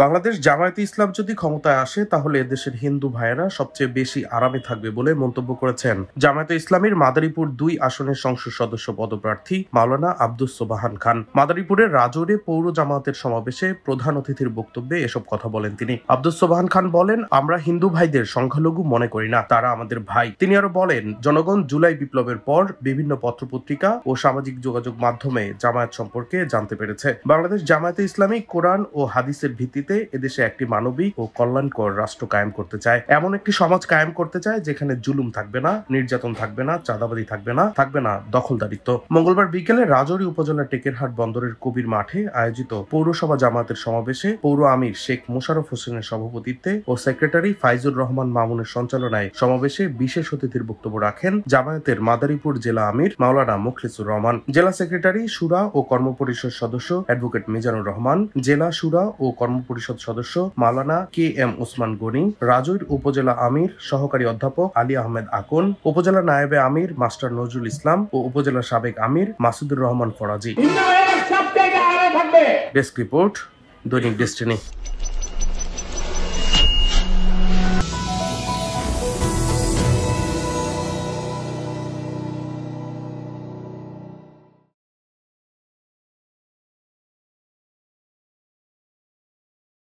বাংলাদেশ জামায়াতে ইসলাম যদি ক্ষমতায় আসে তাহলে এদেশের হিন্দু ভাইয়েরা সবচেয়ে বেশি আরামে থাকবে বলে মন্তব্য করেছেন জামায়াতে ইসলামীর মাদারীপুর 2 আসনের সংসদ সদস্য পদপ্রার্থী মাওলানা আব্দুস সোবাহান খান। মাদারীপুরের রাজৌরে পৌর জামায়াতের সমাবেশে প্রধান অতিথির বক্তব্যে এসব কথা বলেন তিনি। আব্দুস সোবাহান খান বলেন, আমরা হিন্দু ভাইদের সংখ্যালঘু মনে করি না, তারা আমাদের ভাই। তিনি আরো বলেন, জনগণ জুলাই বিপ্লবের পর বিভিন্ন পত্রপত্রিকা ও সামাজিক যোগাযোগ মাধ্যমে জামায়াত সম্পর্কে জানতে পেরেছে। বাংলাদেশ জামায়াতে ইসলামী কোরআন ও হাদিসের ভিত্তিতে এদেশে একটি মানবিক ও কল্যাণকর রাষ্ট্র কায়েম করতে চায়। এমন একটি সমাজ কায়েম করতে চায় যেখানে জুলুম থাকবে না, নির্যাতন থাকবে না, চাঁদাবাজি থাকবে না দখলদারিত্ব। মঙ্গলবার বিকেলে রাজৌরি উপজেলার টেকেরহাট বন্দরের কবির মাঠে আয়োজিত পৌরসভা জামায়াতের সমাবেশে পৌর আমির শেখ মোশাররফ হোসেনের সভাপতিত্বে ও সেক্রেটারি ফাইজুর রহমান মামুনের সঞ্চালনায় সমাবেশে বিশেষ অতিথির বক্তব্য রাখেন জামায়াতের মাদারীপুর জেলা আমির মাওলানা মুখলিসুর রহমান, জেলা সেক্রেটারি শুরা ও কর্মপরিষদ সদস্য অ্যাডভোকেট মিজানুর রহমান, জেলা শুরা ও কর্মপরিষদ সদস্য মাওলানা KM ওসমান গনি, রাজৌর উপজেলা আমির সহকারী অধ্যাপক আলী আহমেদ আকন, উপজেলা নায়েবে আমির মাস্টার নজরুল ইসলাম ও উপজেলা সাবেক আমির মাসুদুর রহমান ফরাজি। ডেস্ক রিপোর্ট, দৈনিক ডেস্টিনি।